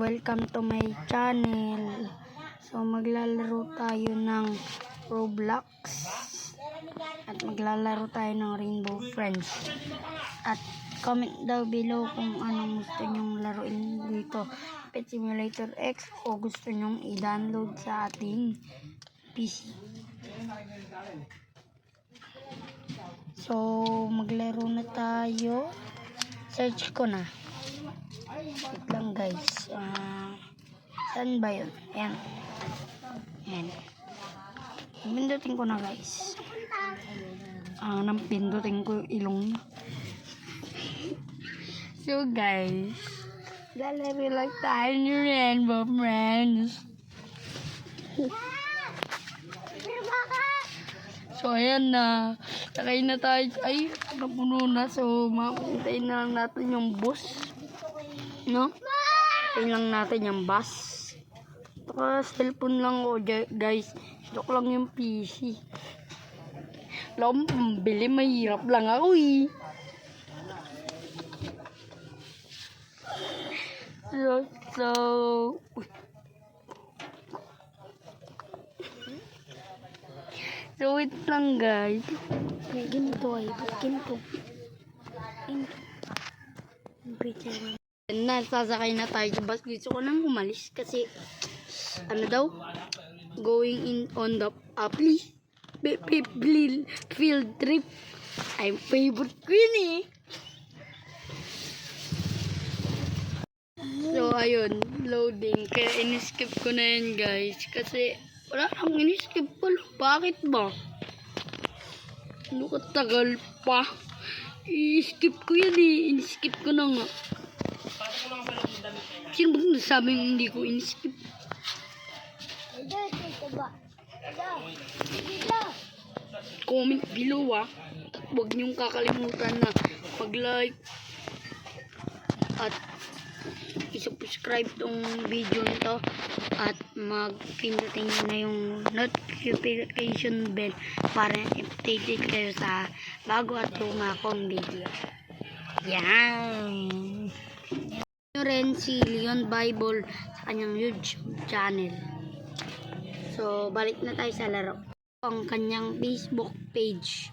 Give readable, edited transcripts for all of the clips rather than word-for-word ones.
welcome to my channel. So maglalaro tayo ng Roblox at maglalaro tayo ng Rainbow Friends. At comment daw below kung anong gusto nyong laruin dito, Pet Simulator X o gusto nyong i-download sa ating PC. So maglaro na tayo. Search ko na. Wait lang guys. Saan ba yun? Ayan. Ayan. Pindutin ko na guys. Nang pindutin ko yung ilong. So guys, lalaro lang tayo ni Rainbow Friends. So ayan na. Sakay na tayo. Ay, napuno na. So mapuntayin na lang natin yung bus. No? Hintayin lang natin yung bus. Saka cellphone lang ko guys. Joke lang yung PC. Alam, pambili mahirap lang ako eh. So wait lang guys. May ganito ay. Ganito. Nasasakay na tayo sa bus. Gusto ko nang umalis kasi ano daw? Going in on the field trip. Ay, favorite ko yun eh. So ayun, loading. Kaya in-skip ko na yun guys. Kasi wala nang in-skip pala. Bakit ba? Ano katagal pa? I-skip ko yan eh. In-skip ko na nga. Sino ba nasabing hindi ko in-skip? Comment below ah. Huwag niyong kakalimutan na mag-like at i-subscribe tong video nito at mag-pindutin nyo na yung notification bell para updated kayo sa bago at luma kong video. Yan! Rin si Leon Bible sa kanyang YouTube channel. So balik na tayo sa laro. Ang kanyang Facebook page.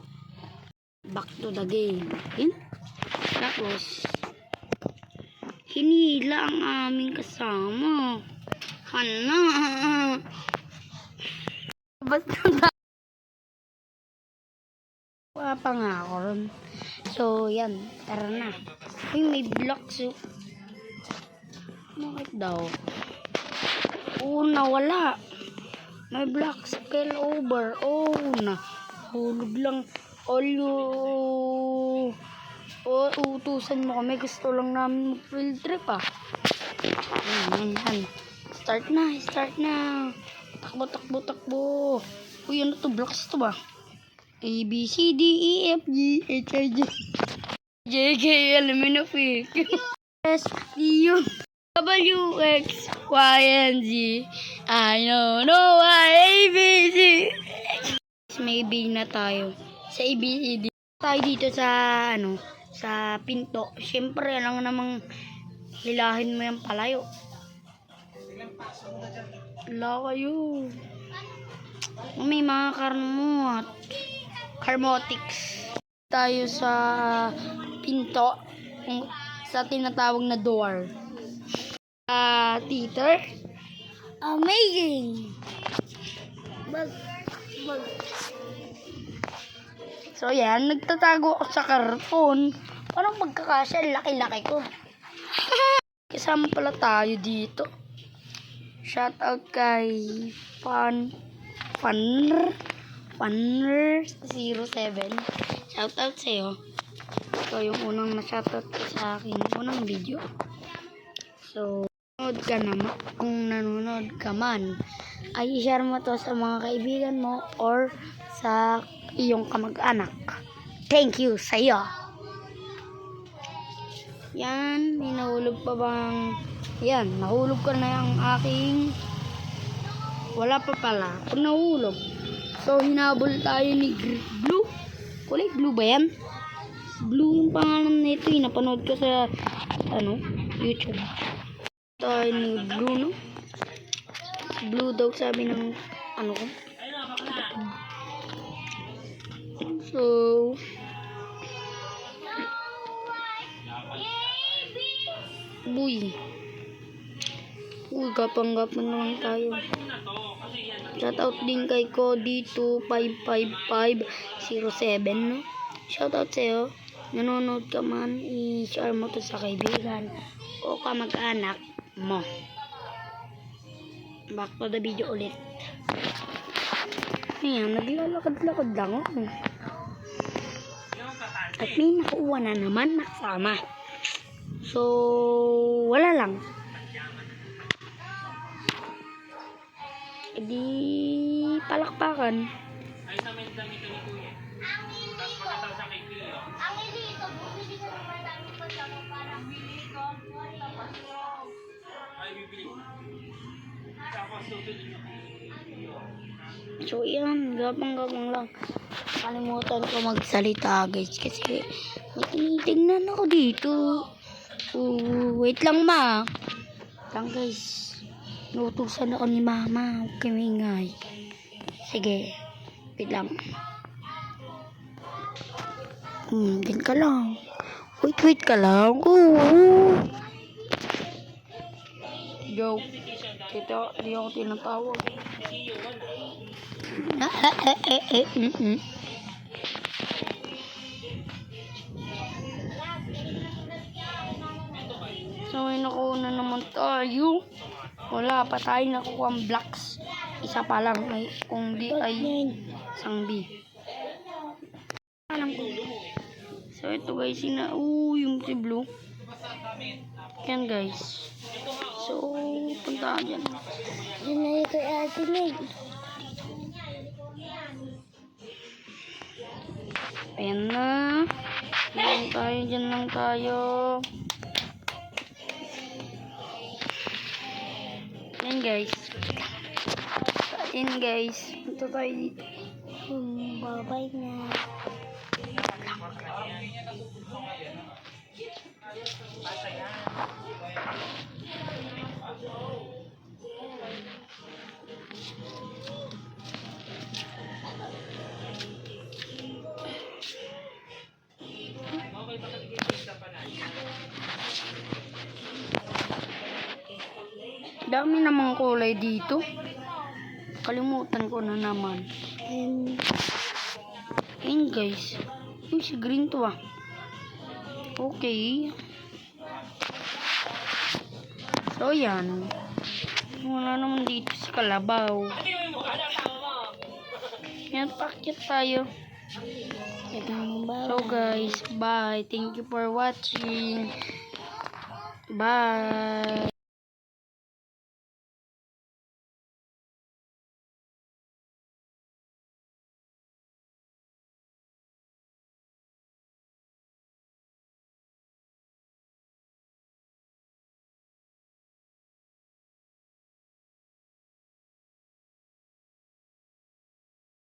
Back to the game. Yun. Tapos hinila ang aming kasama. Hana. Basta wala pa nga ako ron. So yan. Tara na. Uy, may blocks oh. Bakit daw? Oo, nawala. May black spill over. Oh, nahulog lang. Utusan mo kami. Gusto lang namin mag-field trip ah. Yan. Start na. Takbo. Uy, ano to? Blocks to ba? A, B, C, D, E, F, G, H, I, J, K, L, M, N, O, P, Q, S, T, U, W, X, Y, and Z. I don't know why ABC. Maybe na tayo sa ABCD. Tayo dito sa sa pinto. Siyempre lang namang hilahin mo yung palayo. Wala kayo. May mga carmotics. Tayo sa pinto sa tinatawag na door. Theater. Amazing. So yan, nagtatago ako sa karton. Parang magkakasya, laki-laki ko. Kasama pala tayo dito. Shout out kay Funner07. Shout out sa'yo. Ito yung unang na-shoutout ko sa akin unang video. So kung nanonood ka man, ay i-share mo to sa mga kaibigan mo or sa iyong kamag-anak. Thank you sa iyo. Yan, hinahulog pa bang? Yan, nahulog ko na yung aking. Wala pa pala. Pag nahulog. So hinabol tayo ni Blue. Kulay blue ba yan? Blue yung pangalan nito. Napanood ko sa YouTube. tayo ni Blue, no? Blue daw sabi ng ano ko. So, Uy, gapang-gapang naman tayo. Shoutout din kay Cody25550 no? Shoutout sa'yo. Nanonood ka man, i-share mo to sa kaibigan o kamag-anak mo. Back to the video ulit. Ayan, naglalakad-lakad lang ako. At may nakuha na naman na kasama. So, wala lang. E di palakpakan. Ay sa may damit ni Kuya. Tapos pagkatapos sa kay Pio. Ang dito, bumili ka ng madami pa sa parang bili ko, tapos Ay bibili. Tapos susunod yung Pio. So, yan. Gapang-gapang lang. Kalimutan ko magsalita, guys. Kasi may tinitingnan ako dito. Wait lang, ma. Lang, guys. Nutusan ako ni mama. Huwag kami ingay. Sige. Wait lang. Din ka lang. Wait ka lang. Joke. Dito, hindi ako tinatawag. So, may nakuha na naman tayo. Wala pa tayo nakuha ang blocks. Isa pa lang ay kung di ay isang B. Alam ko. So, ito guys, yung si Blue. Yan guys. So, punta ka dyan. yun na ito Ate Meg. Ayan na. Dyan lang tayo. Yan guys. Yan guys. Punta tayo dito. Bye-bye na. Dami namang kulay dito. Kalimutan ko na naman. Ayan guys. Yung si green to ah. Okay. So yan. Wala naman dito si Kalabaw. Yan, pakyat tayo. So guys, bye. Thank you for watching. Bye.